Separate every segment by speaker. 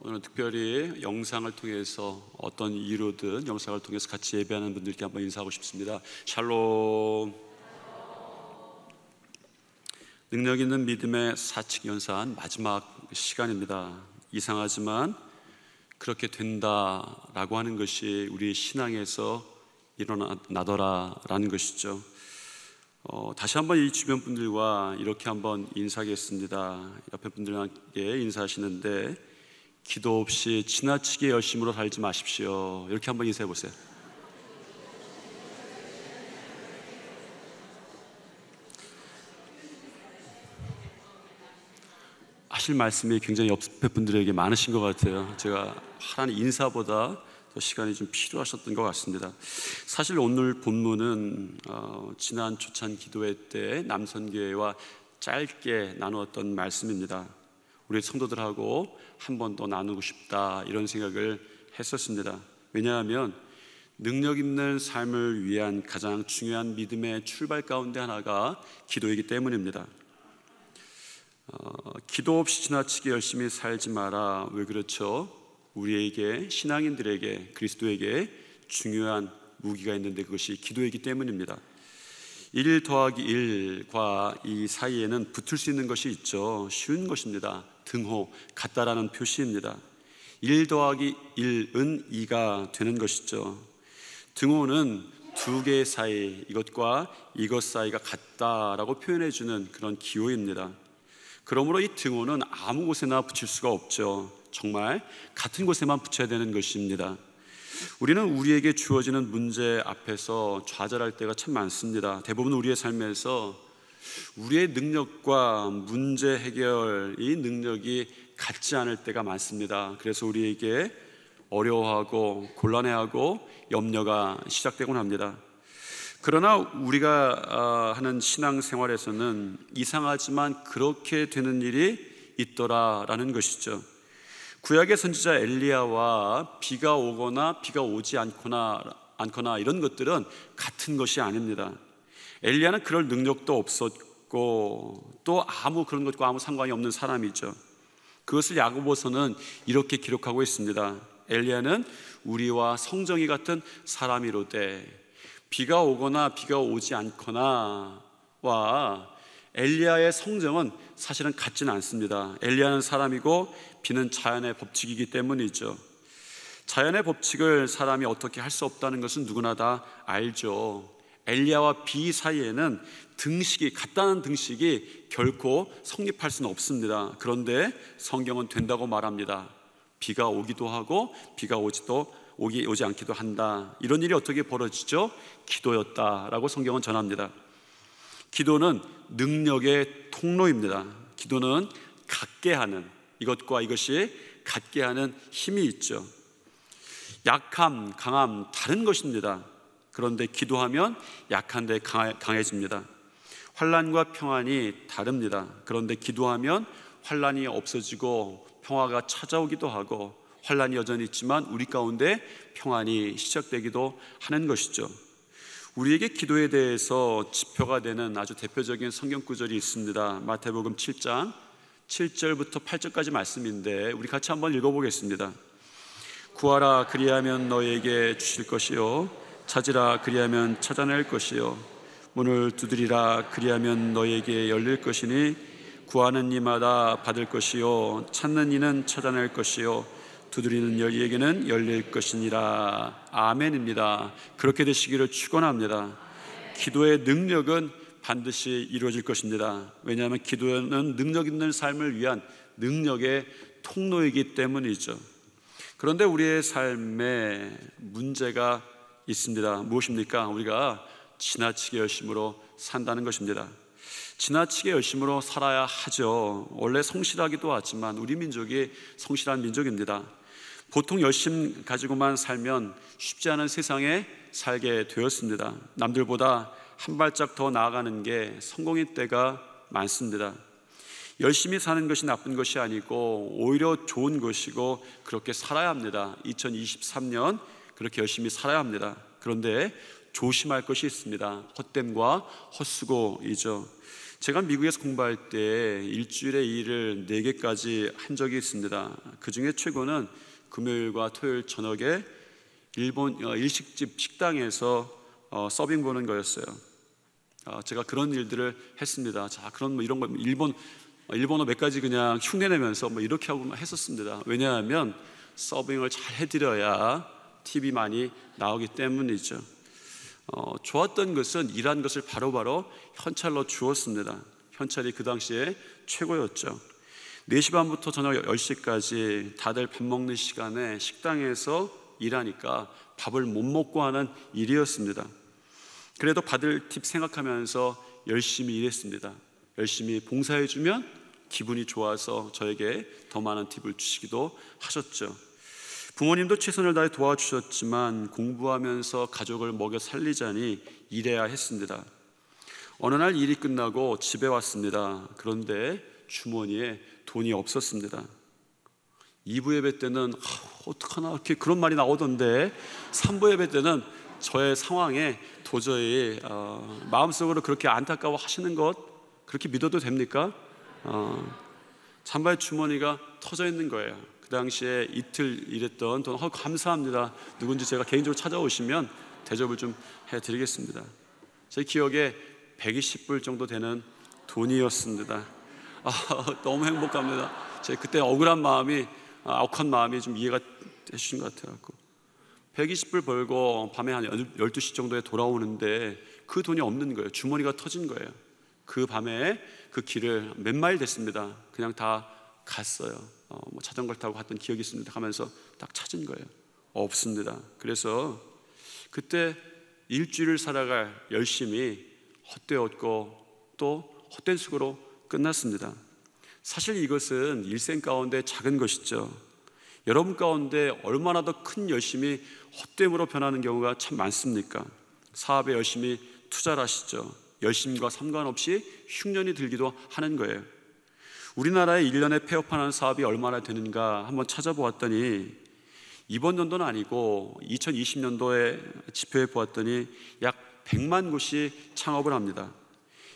Speaker 1: 오늘은 특별히 영상을 통해서 어떤 이유로든 영상을 통해서 같이 예배하는 분들께 한번 인사하고 싶습니다. 샬롬. 능력 있는 믿음의 사칙 연산 마지막 시간입니다. 이상하지만 그렇게 된다라고 하는 것이 우리 신앙에서 일어나더라라는 것이죠. 다시 한번 이 주변 분들과 이렇게 한번 인사하겠습니다. 옆에 분들에게 인사하시는데 기도 없이 지나치게 열심으로 살지 마십시오. 이렇게 한번 인사해 보세요. 하실 말씀이 굉장히 옆에 분들에게 많으신 것 같아요. 제가 하라는 인사보다 더 시간이 좀 필요하셨던 것 같습니다. 사실 오늘 본문은 지난 초찬 기도회 때 남선교회와 짧게 나누었던 말씀입니다. 우리 성도들하고 한 번 더 나누고 싶다, 이런 생각을 했었습니다. 왜냐하면 능력 있는 삶을 위한 가장 중요한 믿음의 출발 가운데 하나가 기도이기 때문입니다. 기도 없이 지나치게 열심히 살지 마라. 왜 그렇죠? 우리에게, 신앙인들에게, 그리스도에게 중요한 무기가 있는데 그것이 기도이기 때문입니다. 1 더하기 1과 이 사이에는 붙을 수 있는 것이 있죠. 쉬운 것입니다. 등호, 같다라는 표시입니다. 1 더하기 1은 2가 되는 것이죠. 등호는 두 개 사이, 이것과 이것 사이가 같다라고 표현해주는 그런 기호입니다. 그러므로 이 등호는 아무 곳에나 붙일 수가 없죠. 정말 같은 곳에만 붙여야 되는 것입니다. 우리는 우리에게 주어지는 문제 앞에서 좌절할 때가 참 많습니다. 대부분 우리의 삶에서 우리의 능력과 문제 해결, 이 능력이 같지 않을 때가 많습니다. 그래서 우리에게 어려워하고 곤란해하고 염려가 시작되곤 합니다. 그러나 우리가 하는 신앙생활에서는 이상하지만 그렇게 되는 일이 있더라라는 것이죠. 구약의 선지자 엘리야와 비가 오거나 비가 오지 않거나 이런 것들은 같은 것이 아닙니다. 엘리야는 그럴 능력도 없었고 또 그런 것과 아무 상관이 없는 사람이죠. 그것을 야고보서는 이렇게 기록하고 있습니다. 엘리야는 우리와 성정이 같은 사람이로되 비가 오거나 비가 오지 않거나와 엘리야의 성정은 사실은 같지는 않습니다. 엘리야는 사람이고 비는 자연의 법칙이기 때문이죠. 자연의 법칙을 사람이 어떻게 할 수 없다는 것은 누구나 다 알죠. 엘리야와 비 사이에는 같다는 등식이 결코 성립할 수는 없습니다. 그런데 성경은 된다고 말합니다. 비가 오기도 하고 비가 오지 않기도 한다. 이런 일이 어떻게 벌어지죠? 기도였다라고 성경은 전합니다. 기도는 능력의 통로입니다. 기도는 같게 하는, 이것과 이것이 같게 하는 힘이 있죠. 약함, 강함 다른 것입니다. 그런데 기도하면 약한데 강해집니다. 환난과 평안이 다릅니다. 그런데 기도하면 환난이 없어지고 평화가 찾아오기도 하고, 환난이 여전히 있지만 우리 가운데 평안이 시작되기도 하는 것이죠. 우리에게 기도에 대해서 지표가 되는 아주 대표적인 성경 구절이 있습니다. 마태복음 7장 7절부터 8절까지 말씀인데 우리 같이 한번 읽어보겠습니다. 구하라 그리하면 너에게 주실 것이요, 찾으라 그리하면 찾아낼 것이요, 문을 두드리라 그리하면 너에게 열릴 것이니 구하는 이마다 받을 것이요, 찾는 이는 찾아낼 것이요, 두드리는 이에게는 열릴 것이니라. 아멘입니다. 그렇게 되시기를 축원합니다. 기도의 능력은 반드시 이루어질 것입니다. 왜냐하면 기도는 능력 있는 삶을 위한 능력의 통로이기 때문이죠. 그런데 우리의 삶에 문제가 있습니다. 무엇입니까? 우리가 지나치게 열심으로 산다는 것입니다. 지나치게 열심으로 살아야 하죠. 원래 성실하기도 하지만 우리 민족이 성실한 민족입니다. 보통 열심 가지고만 살면 쉽지 않은 세상에 살게 되었습니다. 남들보다 한 발짝 더 나아가는 게 성공일 때가 많습니다. 열심히 사는 것이 나쁜 것이 아니고 오히려 좋은 것이고 그렇게 살아야 합니다. 2023년 그렇게 열심히 살아야 합니다. 그런데 조심할 것이 있습니다. 헛됨과 헛수고이죠. 제가 미국에서 공부할 때 일주일에 일을 4개까지 한 적이 있습니다. 그 중에 최고는 금요일과 토요일 저녁에 일본 일식집 식당에서 서빙 보는 거였어요. 제가 그런 일들을 했습니다. 자, 그런 이런 거 일본어 몇 가지 그냥 흉내내면서 이렇게 하고 했었습니다. 왜냐하면 서빙을 잘 해드려야 팁이 많이 나오기 때문이죠. 좋았던 것은 일한 것을 바로바로 현찰로 주었습니다. 현찰이 그 당시에 최고였죠. 4시 반부터 저녁 10시까지 다들 밥 먹는 시간에 식당에서 일하니까 밥을 못 먹고 하는 일이었습니다. 그래도 받을 팁 생각하면서 열심히 일했습니다. 열심히 봉사해주면 기분이 좋아서 저에게 더 많은 팁을 주시기도 하셨죠. 부모님도 최선을 다해 도와주셨지만 공부하면서 가족을 먹여 살리자니 일해야 했습니다. 어느 날 일이 끝나고 집에 왔습니다. 그런데 주머니에 돈이 없었습니다. 2부 예배 때는 어떡하나 이렇게 그런 말이 나오던데 3부 예배 때는 저의 상황에 도저히 마음속으로 그렇게 안타까워 하시는 것 그렇게 믿어도 됩니까? 잠바의 주머니가 터져 있는 거예요. 그 당시에 이틀 일했던 돈 감사합니다. 누군지 제가 개인적으로 찾아오시면 대접을 좀 해드리겠습니다. 제 기억에 120불 정도 되는 돈이었습니다. 너무 행복합니다. 제 그때 억울한 마음이 악한 마음이 좀 이해가 되신 것 같아갖고 120불 벌고 밤에 한 12시 정도에 돌아오는데 그 돈이 없는 거예요. 주머니가 터진 거예요. 그 밤에 그 길을 몇 마일 됐습니다. 그냥 다 갔어요. 자전거를 타고 갔던 기억이 있습니다. 가면서 딱 찾은 거예요. 없습니다. 그래서 그때 일주일을 살아갈 열심히 헛되었고 또 헛된 수고로 끝났습니다. 사실 이것은 일생 가운데 작은 것이죠. 여러분 가운데 얼마나 더 큰 열심이 헛됨으로 변하는 경우가 참 많습니까? 사업에 열심히 투자를 하시죠. 열심과 상관없이 흉년이 들기도 하는 거예요. 우리나라에 1년에 폐업하는 사업이 얼마나 되는가 한번 찾아보았더니 이번 연도는 아니고 2020년도에 지표해 보았더니 약 100만 곳이 창업을 합니다.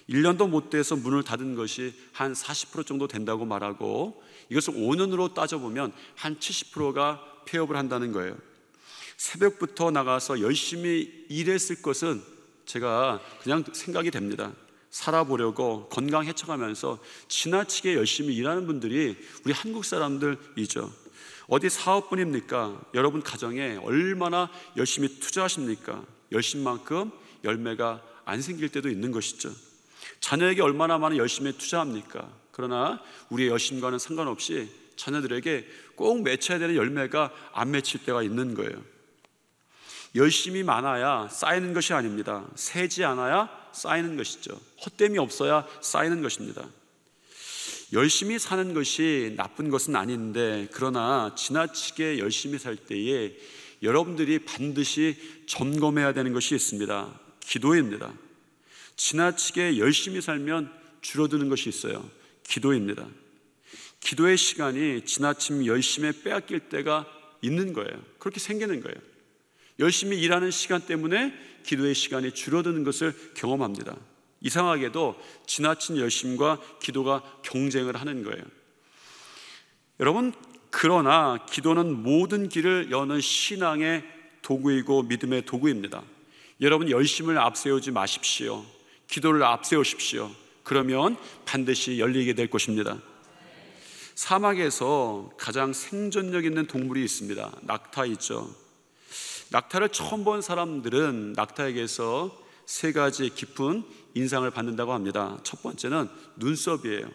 Speaker 1: 1년도 못 돼서 문을 닫은 것이 한 40% 정도 된다고 말하고 이것을 5년으로 따져보면 한 70%가 폐업을 한다는 거예요. 새벽부터 나가서 열심히 일했을 것은 제가 그냥 생각이 됩니다. 살아보려고 건강 해쳐가면서 지나치게 열심히 일하는 분들이 우리 한국 사람들이죠. 어디 사업뿐입니까? 여러분 가정에 얼마나 열심히 투자하십니까? 열심만큼 열매가 안 생길 때도 있는 것이죠. 자녀에게 얼마나 많은 열심히 투자합니까? 그러나 우리의 열심과는 상관없이 자녀들에게 꼭 맺혀야 되는 열매가 안 맺힐 때가 있는 거예요. 열심이 많아야 쌓이는 것이 아닙니다. 세지 않아야 쌓이는 것이죠. 헛됨이 없어야 쌓이는 것입니다. 열심히 사는 것이 나쁜 것은 아닌데 그러나 지나치게 열심히 살 때에 여러분들이 반드시 점검해야 되는 것이 있습니다. 기도입니다. 지나치게 열심히 살면 줄어드는 것이 있어요. 기도입니다. 기도의 시간이 지나친 열심에 빼앗길 때가 있는 거예요. 그렇게 생기는 거예요. 열심히 일하는 시간 때문에 기도의 시간이 줄어드는 것을 경험합니다. 이상하게도 지나친 열심과 기도가 경쟁을 하는 거예요. 여러분, 그러나 기도는 모든 길을 여는 신앙의 도구이고 믿음의 도구입니다. 여러분 열심을 앞세우지 마십시오. 기도를 앞세우십시오. 그러면 반드시 열리게 될 것입니다. 사막에서 가장 생존력 있는 동물이 있습니다. 낙타 있죠. 낙타를 처음 본 사람들은 낙타에게서 3가지 깊은 인상을 받는다고 합니다. 첫 번째는 눈썹이에요.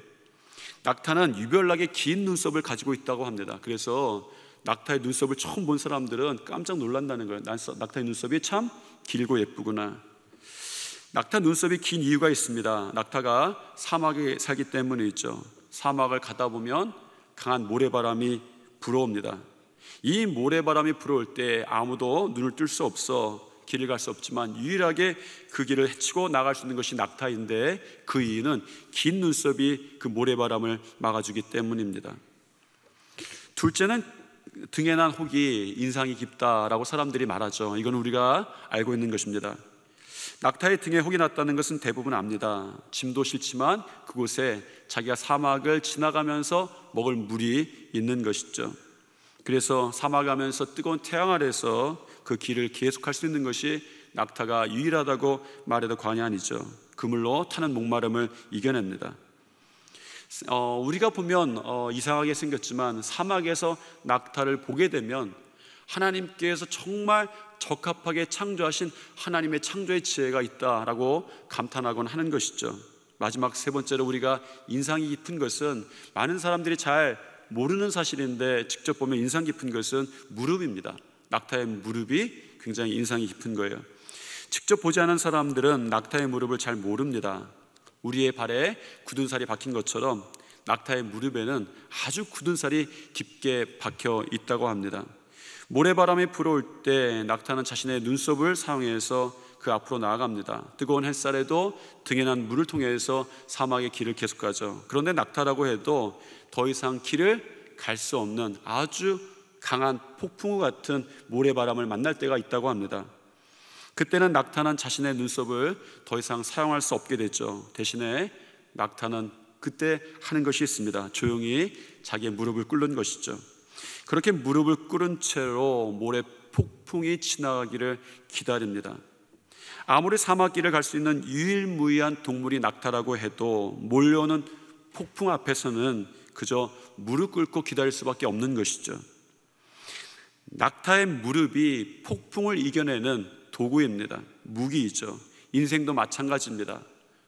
Speaker 1: 낙타는 유별나게 긴 눈썹을 가지고 있다고 합니다. 그래서 낙타의 눈썹을 처음 본 사람들은 깜짝 놀란다는 거예요. 낙타의 눈썹이 참 길고 예쁘구나. 낙타 눈썹이 긴 이유가 있습니다. 낙타가 사막에 살기 때문이죠. 사막을 가다 보면 강한 모래바람이 불어옵니다. 이 모래바람이 불어올 때 아무도 눈을 뜰 수 없어 길을 갈 수 없지만 유일하게 그 길을 헤치고 나갈 수 있는 것이 낙타인데 그 이유는 긴 눈썹이 그 모래바람을 막아주기 때문입니다. 둘째는 등에 난 혹이 인상이 깊다라고 사람들이 말하죠. 이건 우리가 알고 있는 것입니다. 낙타의 등에 혹이 났다는 것은 대부분 압니다. 짐도 싫지만 그곳에 자기가 사막을 지나가면서 먹을 물이 있는 것이죠. 그래서 사막하면서 뜨거운 태양 아래서 그 길을 계속할 수 있는 것이 낙타가 유일하다고 말해도 과언이 아니죠. 그물로 타는 목마름을 이겨냅니다. 우리가 보면 이상하게 생겼지만 사막에서 낙타를 보게 되면 하나님께서 정말 적합하게 창조하신 하나님의 창조의 지혜가 있다라고 감탄하곤 하는 것이죠. 마지막 세 번째로 우리가 인상이 깊은 것은 많은 사람들이 잘 모르는 사실인데 직접 보면 인상 깊은 것은 무릎입니다. 낙타의 무릎이 굉장히 인상이 깊은 거예요. 직접 보지 않은 사람들은 낙타의 무릎을 잘 모릅니다. 우리의 발에 굳은 살이 박힌 것처럼 낙타의 무릎에는 아주 굳은 살이 깊게 박혀 있다고 합니다. 모래바람이 불어올 때 낙타는 자신의 눈썹을 사용해서 그 앞으로 나아갑니다. 뜨거운 햇살에도 등에 난 물을 통해서 사막의 길을 계속 가죠. 그런데 낙타라고 해도 더 이상 길을 갈 수 없는 아주 강한 폭풍우 같은 모래바람을 만날 때가 있다고 합니다. 그때는 낙타는 자신의 눈썹을 더 이상 사용할 수 없게 되죠. 대신에 낙타는 그때 하는 것이 있습니다. 조용히 자기의 무릎을 꿇는 것이죠. 그렇게 무릎을 꿇은 채로 모래 폭풍이 지나가기를 기다립니다. 아무리 사막길을 갈 수 있는 유일무이한 동물이 낙타라고 해도 몰려오는 폭풍 앞에서는 그저 무릎 꿇고 기다릴 수밖에 없는 것이죠. 낙타의 무릎이 폭풍을 이겨내는 도구입니다. 무기이죠. 인생도 마찬가지입니다.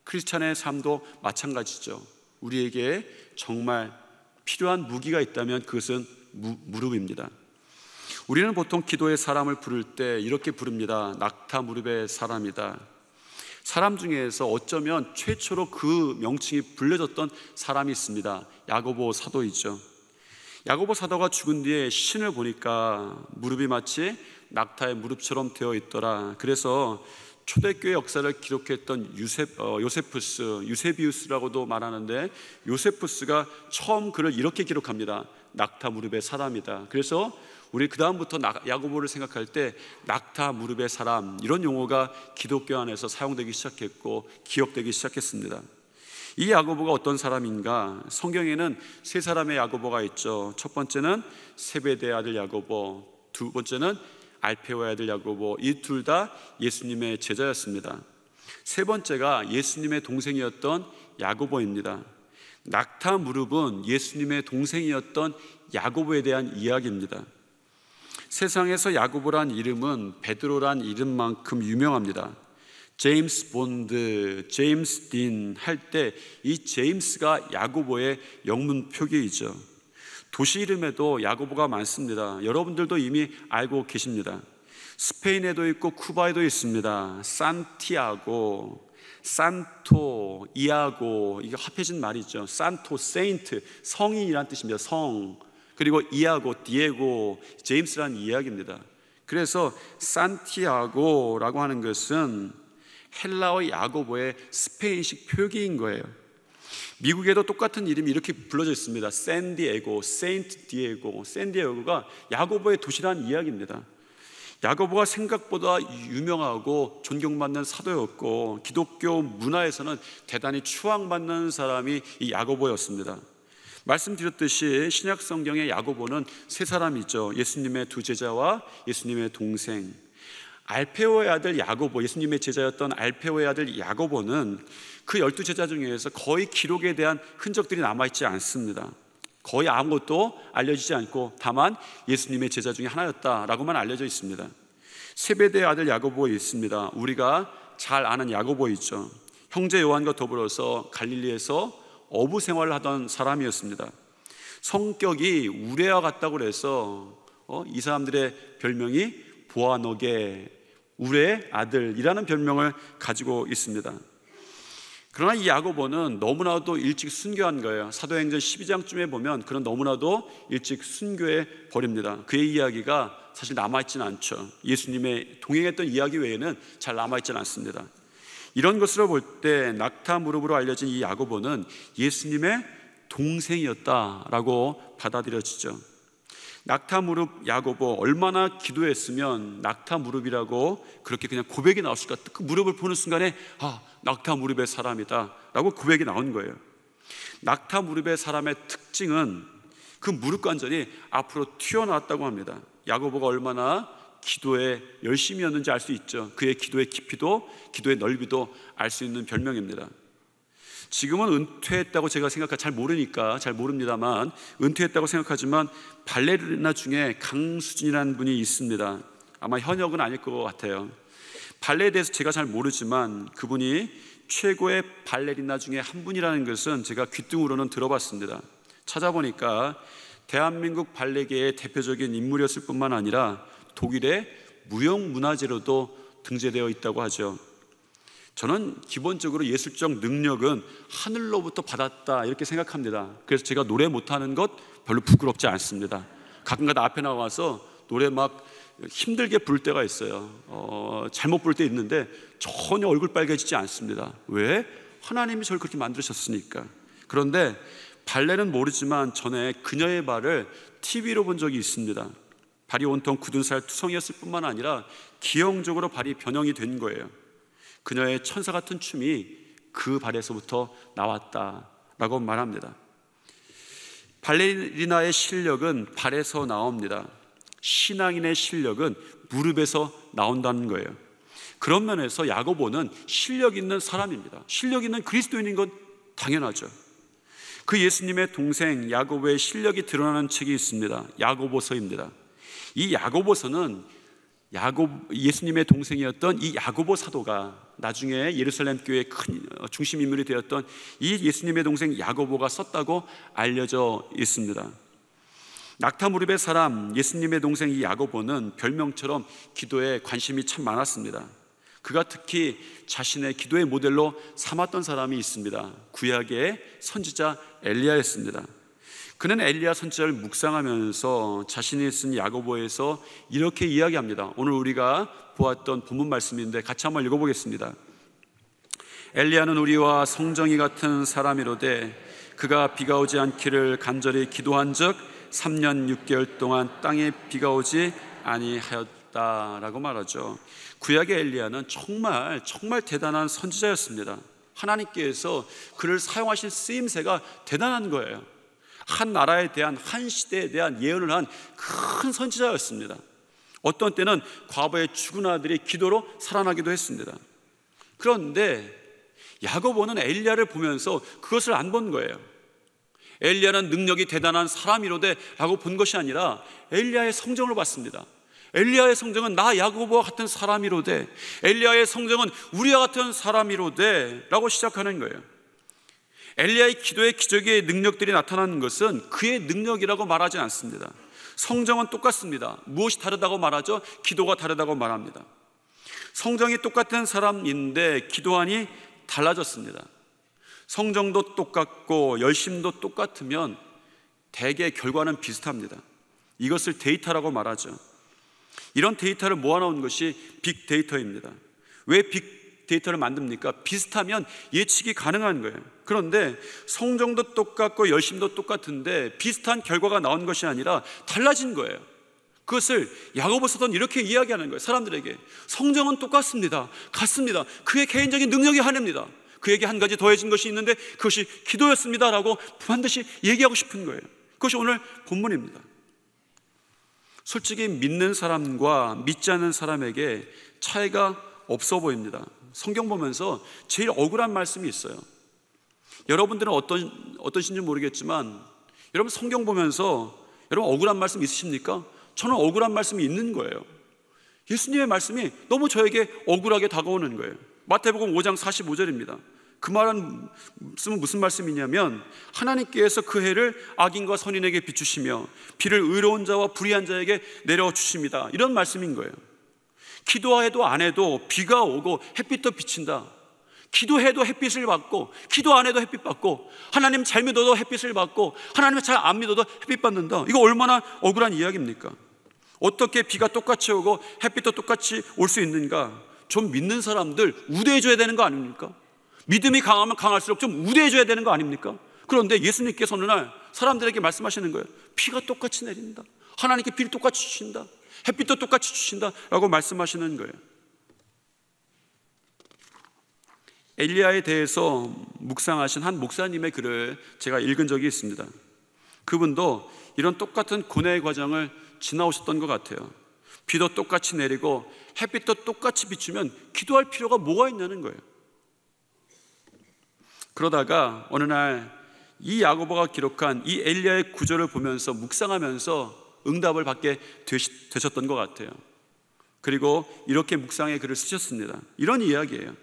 Speaker 1: 크리스찬의 삶도 마찬가지죠. 우리에게 정말 필요한 무기가 있다면 그것은 무릎입니다. 우리는 보통 기도의 사람을 부를 때 이렇게 부릅니다. 낙타 무릎의 사람이다. 사람 중에서 어쩌면 최초로 그 명칭이 불려졌던 사람이 있습니다. 야고보 사도이죠. 야고보 사도가 죽은 뒤에 신을 보니까 무릎이 마치 낙타의 무릎처럼 되어 있더라. 그래서 초대교회 역사를 기록했던 유세비우스라고도 말하는데, 요세푸스가 처음 글을 이렇게 기록합니다. 낙타 무릎의 사람이다. 그래서 우리 그 다음부터 야고보를 생각할 때 낙타 무릎의 사람, 이런 용어가 기독교 안에서 사용되기 시작했고 기억되기 시작했습니다. 이 야고보가 어떤 사람인가? 성경에는 세 사람의 야고보가 있죠. 첫 번째는 세베대의 아들 야고보, 두 번째는 알페오의 아들 야고보. 이 둘 다 예수님의 제자였습니다. 세 번째가 예수님의 동생이었던 야고보입니다. 낙타 무릎은 예수님의 동생이었던 야고보에 대한 이야기입니다. 세상에서 야고보란 이름은 베드로란 이름만큼 유명합니다. 제임스 본드, 제임스 딘 할 때 이 제임스가 야고보의 영문 표기이죠. 도시 이름에도 야고보가 많습니다. 여러분들도 이미 알고 계십니다. 스페인에도 있고 쿠바에도 있습니다. 산티아고, 산토, 이아고, 이게 합해진 말이죠. 산토, 세인트, 성인이란 뜻입니다. 성. 그리고 이아고, 디에고, 제임스라는 이야기입니다. 그래서 산티아고라고 하는 것은 헬라어 야고보의 스페인식 표기인 거예요. 미국에도 똑같은 이름이 이렇게 불러져 있습니다. 샌디에고, 세인트 디에고. 샌디에고가 야고보의 도시라는 이야기입니다. 야고보가 생각보다 유명하고 존경받는 사도였고 기독교 문화에서는 대단히 추앙받는 사람이 이 야고보였습니다. 말씀드렸듯이 신약 성경의 야고보는 세 사람이죠. 예수님의 두 제자와 예수님의 동생. 알페오의 아들 야고보, 예수님의 제자였던 알페오의 아들 야고보는 그 12제자 중에서 거의 기록에 대한 흔적들이 남아있지 않습니다. 거의 아무것도 알려지지 않고 다만 예수님의 제자 중에 하나였다라고만 알려져 있습니다. 세베대의 아들 야고보 있습니다. 우리가 잘 아는 야고보이죠. 형제 요한과 더불어서 갈릴리에서 어부 생활을 하던 사람이었습니다. 성격이 우레와 같다고 해서 이 사람들의 별명이 보아너게, 우레의 아들이라는 별명을 가지고 있습니다. 그러나 이 야고보는 너무나도 일찍 순교한 거예요. 사도행전 12장쯤에 보면 그는 너무나도 일찍 순교해 버립니다. 그의 이야기가 사실 남아있지는 않죠. 예수님의 동행했던 이야기 외에는 잘 남아있지는 않습니다. 이런 것으로 볼 때 낙타 무릎으로 알려진 이 야고보는 예수님의 동생이었다라고 받아들여지죠. 낙타 무릎 야고보 얼마나 기도했으면 낙타 무릎이라고 그렇게 그냥 고백이 나왔을까? 그 무릎을 보는 순간에 낙타 무릎의 사람이다 라고 고백이 나온 거예요. 낙타 무릎의 사람의 특징은 그 무릎 관절이 앞으로 튀어나왔다고 합니다. 야고보가 얼마나 기도에 열심이었는지 알 수 있죠. 그의 기도의 깊이도 기도의 넓이도 알 수 있는 별명입니다. 지금은 은퇴했다고 제가 잘 모릅니다만 은퇴했다고 생각하지만 발레리나 중에 강수진이라는 분이 있습니다. 아마 현역은 아닐 것 같아요. 발레에 대해서 제가 잘 모르지만 그분이 최고의 발레리나 중에 한 분이라는 것은 제가 귀등으로는 들어봤습니다. 찾아보니까 대한민국 발레계의 대표적인 인물이었을 뿐만 아니라 독일의 무형문화재로도 등재되어 있다고 하죠. 저는 기본적으로 예술적 능력은 하늘로부터 받았다 이렇게 생각합니다. 그래서 제가 노래 못하는 것 별로 부끄럽지 않습니다. 가끔가다 앞에 나와서 노래 막 힘들게 부를 때가 있어요. 잘못 부를 때 있는데 전혀 얼굴 빨개지지 않습니다. 왜? 하나님이 저를 그렇게 만드셨으니까. 그런데 발레는 모르지만 전에 그녀의 발을 TV로 본 적이 있습니다. 발이 온통 굳은 살 투성이었을 뿐만 아니라 기형적으로 발이 변형이 된 거예요. 그녀의 천사 같은 춤이 그 발에서부터 나왔다라고 말합니다. 발레리나의 실력은 발에서 나옵니다. 신앙인의 실력은 무릎에서 나온다는 거예요. 그런 면에서 야고보는 실력 있는 사람입니다. 실력 있는 그리스도인인 건 당연하죠. 그 예수님의 동생 야고보의 실력이 드러나는 책이 있습니다. 야고보서입니다. 이 야고보서는 예수님의 동생이었던 이 야고보 사도가 나중에 예루살렘 교회의 큰 중심 인물이 되었던 이 예수님의 동생 야고보가 썼다고 알려져 있습니다. 낙타 무릎의 사람 예수님의 동생 이 야고보는 별명처럼 기도에 관심이 참 많았습니다. 그가 특히 자신의 기도의 모델로 삼았던 사람이 있습니다. 구약의 선지자 엘리야였습니다. 그는 엘리야 선지자를 묵상하면서 자신이 쓴 야고보에서 이렇게 이야기합니다. 오늘 우리가 보았던 본문 말씀인데 같이 한번 읽어보겠습니다. 엘리야는 우리와 성정이 같은 사람이로되 그가 비가 오지 않기를 간절히 기도한즉 3년 6개월 동안 땅에 비가 오지 아니하였다라고 말하죠. 구약의 엘리야는 정말 대단한 선지자였습니다. 하나님께서 그를 사용하신 쓰임새가 대단한 거예요. 한 나라에 대한, 한 시대에 대한 예언을 한 큰 선지자였습니다. 어떤 때는 과부의 죽은 아들이 기도로 살아나기도 했습니다. 그런데 야고보는 엘리야를 보면서 그것을 안 본 거예요. 엘리야는 능력이 대단한 사람이로되 라고 본 것이 아니라 엘리야의 성정을 봤습니다. 엘리야의 성정은 나 야고보와 같은 사람이로되, 엘리야의 성정은 우리와 같은 사람이로되 라고 시작하는 거예요. 엘리야의 기도의 기적의 능력들이 나타나는 것은 그의 능력이라고 말하지 않습니다. 성정은 똑같습니다. 무엇이 다르다고 말하죠? 기도가 다르다고 말합니다. 성정이 똑같은 사람인데 기도하니 달라졌습니다. 성정도 똑같고 열심도 똑같으면 대개 결과는 비슷합니다. 이것을 데이터라고 말하죠. 이런 데이터를 모아놓은 것이 빅데이터입니다. 왜 빅데이터를 만듭니까? 비슷하면 예측이 가능한 거예요. 그런데 성정도 똑같고 열심도 똑같은데 비슷한 결과가 나온 것이 아니라 달라진 거예요. 그것을 야고보서는 이렇게 이야기하는 거예요. 사람들에게 성정은 똑같습니다. 같습니다. 그의 개인적인 능력이 하나입니다. 그에게 한 가지 더해진 것이 있는데 그것이 기도였습니다 라고 반드시 얘기하고 싶은 거예요. 그것이 오늘 본문입니다. 솔직히 믿는 사람과 믿지 않는 사람에게 차이가 없어 보입니다. 성경 보면서 제일 억울한 말씀이 있어요. 여러분들은 어떠신지 모르겠지만 여러분 성경 보면서 여러분 억울한 말씀 있으십니까? 저는 억울한 말씀이 있는 거예요. 예수님의 말씀이 너무 저에게 억울하게 다가오는 거예요. 마태복음 5장 45절입니다. 그 말은 무슨 말씀이냐면 하나님께서 그 해를 악인과 선인에게 비추시며 비를 의로운 자와 불의한 자에게 내려주십니다. 이런 말씀인 거예요. 기도해도 안 해도 비가 오고 햇빛도 비친다. 기도해도 햇빛을 받고 기도 안 해도 햇빛 받고 하나님 잘 믿어도 햇빛을 받고 하나님 잘 안 믿어도 햇빛 받는다. 이거 얼마나 억울한 이야기입니까? 어떻게 비가 똑같이 오고 햇빛도 똑같이 올 수 있는가? 좀 믿는 사람들 우대해줘야 되는 거 아닙니까? 믿음이 강하면 강할수록 좀 우대해줘야 되는 거 아닙니까? 그런데 예수님께서 어느 날 사람들에게 말씀하시는 거예요. 비가 똑같이 내린다. 하나님께 비를 똑같이 주신다, 햇빛도 똑같이 주신다 라고 말씀하시는 거예요. 엘리야에 대해서 묵상하신 한 목사님의 글을 제가 읽은 적이 있습니다. 그분도 이런 똑같은 고뇌의 과정을 지나오셨던 것 같아요. 비도 똑같이 내리고 햇빛도 똑같이 비추면 기도할 필요가 뭐가 있냐는 거예요. 그러다가 어느 날 이 야고보가 기록한 이 엘리야의 구절을 보면서 묵상하면서 응답을 받게 되셨던 것 같아요. 그리고 이렇게 묵상의 글을 쓰셨습니다. 이런 이야기예요.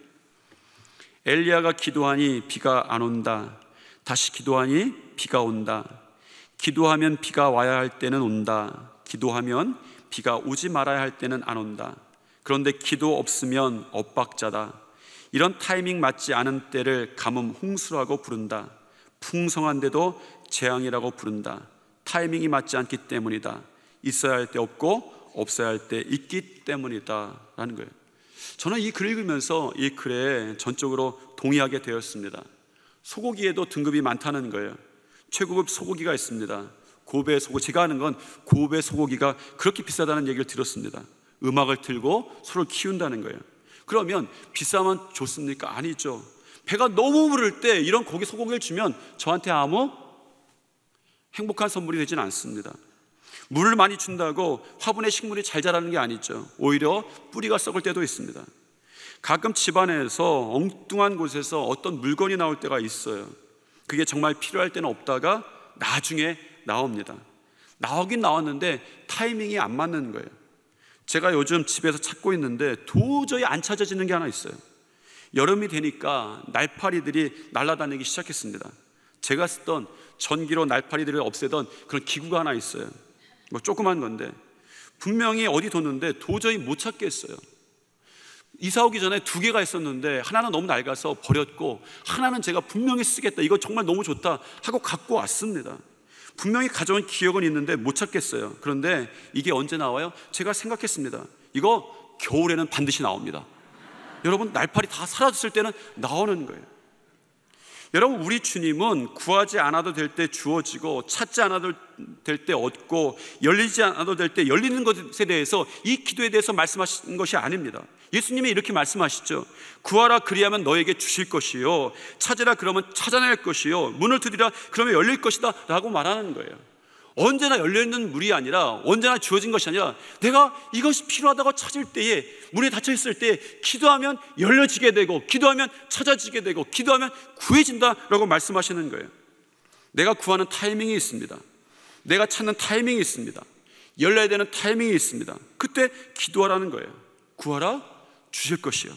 Speaker 1: 엘리야가 기도하니 비가 안 온다. 다시 기도하니 비가 온다. 기도하면 비가 와야 할 때는 온다. 기도하면 비가 오지 말아야 할 때는 안 온다. 그런데 기도 없으면 엇박자다. 이런 타이밍 맞지 않은 때를 가뭄 홍수라고 부른다. 풍성한데도 재앙이라고 부른다. 타이밍이 맞지 않기 때문이다. 있어야 할 때 없고 없어야 할 때 있기 때문이다 라는 거예요. 저는 이 글을 읽으면서 이 글에 전적으로 동의하게 되었습니다. 소고기에도 등급이 많다는 거예요. 최고급 소고기가 있습니다. 고배 소고기, 제가 아는 건 고배 소고기가 그렇게 비싸다는 얘기를 들었습니다. 음악을 틀고 소를 키운다는 거예요. 그러면 비싸면 좋습니까? 아니죠. 배가 너무 부를 때 이런 고기 소고기를 주면 저한테 아무 행복한 선물이 되지는 않습니다. 물을 많이 준다고 화분에 식물이 잘 자라는 게 아니죠. 오히려 뿌리가 썩을 때도 있습니다. 가끔 집안에서 엉뚱한 곳에서 어떤 물건이 나올 때가 있어요. 그게 정말 필요할 때는 없다가 나중에 나옵니다. 나오긴 나왔는데 타이밍이 안 맞는 거예요. 제가 요즘 집에서 찾고 있는데 도저히 안 찾아지는 게 하나 있어요. 여름이 되니까 날파리들이 날아다니기 시작했습니다. 제가 쓰던 전기로 날파리들을 없애던 그런 기구가 하나 있어요. 뭐 조그만 건데 분명히 어디 뒀는데 도저히 못 찾겠어요. 이사 오기 전에 2개가 있었는데 하나는 너무 낡아서 버렸고 하나는 제가 분명히 쓰겠다, 이거 정말 너무 좋다 하고 갖고 왔습니다. 분명히 가져온 기억은 있는데 못 찾겠어요. 그런데 이게 언제 나와요? 제가 생각했습니다. 이거 겨울에는 반드시 나옵니다. 여러분, 날파리 다 사라졌을 때는 나오는 거예요. 여러분, 우리 주님은 구하지 않아도 될 때 주어지고 찾지 않아도 될 때 얻고 열리지 않아도 될 때 열리는 것에 대해서, 이 기도에 대해서 말씀하신 것이 아닙니다. 예수님이 이렇게 말씀하시죠. 구하라 그리하면 너에게 주실 것이요, 찾으라 그러면 찾아낼 것이요, 문을 두드리라 그러면 열릴 것이다 라고 말하는 거예요. 언제나 열려있는 물이 아니라, 언제나 주어진 것이 아니라, 내가 이것이 필요하다고 찾을 때에, 문에 닫혀있을 때에 기도하면 열려지게 되고, 기도하면 찾아지게 되고, 기도하면 구해진다라고 말씀하시는 거예요. 내가 구하는 타이밍이 있습니다. 내가 찾는 타이밍이 있습니다. 열려야 되는 타이밍이 있습니다. 그때 기도하라는 거예요. 구하라 주실 것이요,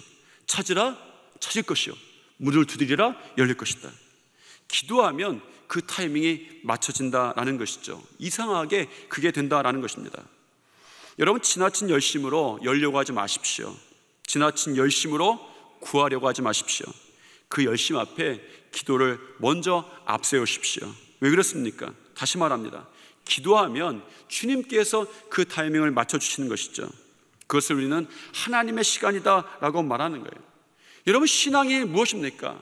Speaker 1: 찾으라 찾을 것이요, 문을 두드리라 열릴 것이다. 기도하면 그 타이밍이 맞춰진다라는 것이죠. 이상하게 그게 된다라는 것입니다. 여러분, 지나친 열심으로 열려고 하지 마십시오. 지나친 열심으로 구하려고 하지 마십시오. 그 열심 앞에 기도를 먼저 앞세우십시오. 왜 그렇습니까? 다시 말합니다. 기도하면 주님께서 그 타이밍을 맞춰주시는 것이죠. 그것을 우리는 하나님의 시간이다라고 말하는 거예요. 여러분, 신앙이 무엇입니까?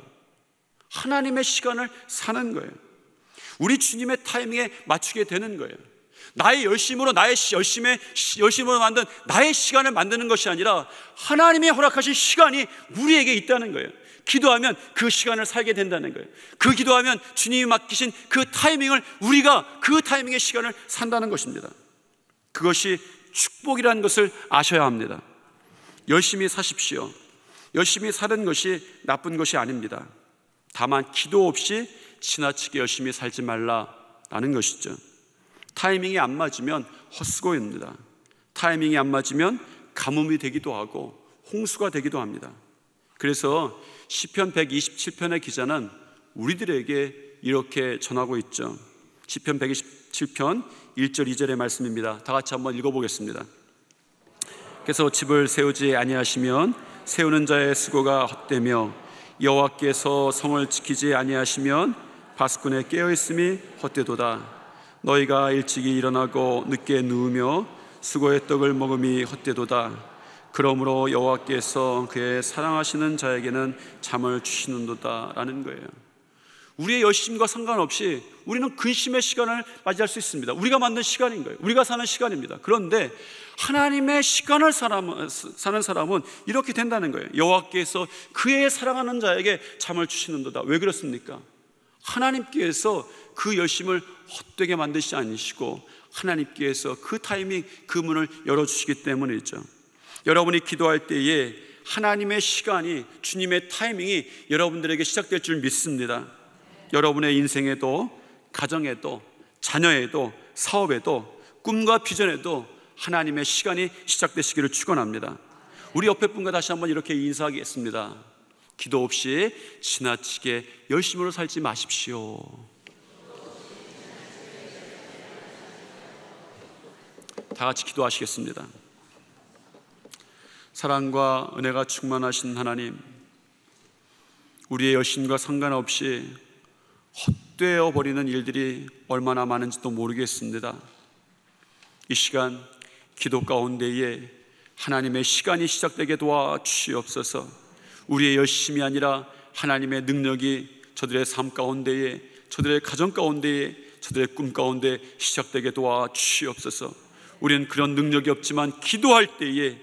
Speaker 1: 하나님의 시간을 사는 거예요. 우리 주님의 타이밍에 맞추게 되는 거예요. 나의 열심으로, 나의 열심으로 만든 나의 시간을 만드는 것이 아니라 하나님이 허락하신 시간이 우리에게 있다는 거예요. 기도하면 그 시간을 살게 된다는 거예요. 그 기도하면 주님이 맡기신 그 타이밍을, 우리가 그 타이밍의 시간을 산다는 것입니다. 그것이 축복이라는 것을 아셔야 합니다. 열심히 사십시오. 열심히 사는 것이 나쁜 것이 아닙니다. 다만 기도 없이 지나치게 열심히 살지 말라라는 것이죠. 타이밍이 안 맞으면 헛수고입니다. 타이밍이 안 맞으면 가뭄이 되기도 하고 홍수가 되기도 합니다. 그래서 시편 127편의 기자는 우리들에게 이렇게 전하고 있죠. 시편 127편 1절 2절의 말씀입니다. 다 같이 한번 읽어보겠습니다. 그래서 집을 세우지 아니하시면 세우는 자의 수고가 헛되며, 여호와께서 성을 지키지 아니하시면 바스꾼의 깨어있음이 헛되도다. 너희가 일찍이 일어나고 늦게 누우며 수고의 떡을 먹음이 헛되도다. 그러므로 여호와께서 그의 사랑하시는 자에게는 잠을 주시는도다 라는 거예요. 우리의 열심과 상관없이 우리는 근심의 시간을 맞이할 수 있습니다. 우리가 만든 시간인 거예요. 우리가 사는 시간입니다. 그런데 하나님의 시간을 사는 사람은 이렇게 된다는 거예요. 여호와께서 그의 사랑하는 자에게 잠을 주시는도다. 왜 그렇습니까? 하나님께서 그 열심을 헛되게 만드시지 않으시고 하나님께서 그 타이밍, 그 문을 열어주시기 때문이죠. 여러분이 기도할 때에 하나님의 시간이, 주님의 타이밍이 여러분들에게 시작될 줄 믿습니다. 여러분의 인생에도, 가정에도, 자녀에도, 사업에도, 꿈과 비전에도 하나님의 시간이 시작되시기를 축원합니다. 우리 옆에 분과 다시 한번 이렇게 인사하겠습니다. 기도 없이 지나치게 열심으로 살지 마십시오. 다 같이 기도하시겠습니다. 사랑과 은혜가 충만하신 하나님, 우리의 열심과 상관없이 헛되어 버리는 일들이 얼마나 많은지도 모르겠습니다. 이 시간 기도 가운데에 하나님의 시간이 시작되게 도와주시옵소서. 우리의 열심이 아니라 하나님의 능력이 저들의 삶 가운데에, 저들의 가정 가운데에, 저들의 꿈 가운데 시작되게 도와주시옵소서. 우리는 그런 능력이 없지만 기도할 때에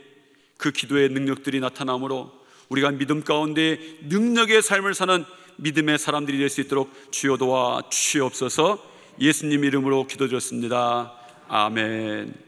Speaker 1: 그 기도의 능력들이 나타나므로 우리가 믿음 가운데 능력의 삶을 사는 믿음의 사람들이 될 수 있도록 주여 도와 주시옵소서. 예수님 이름으로 기도드렸습니다. 아멘.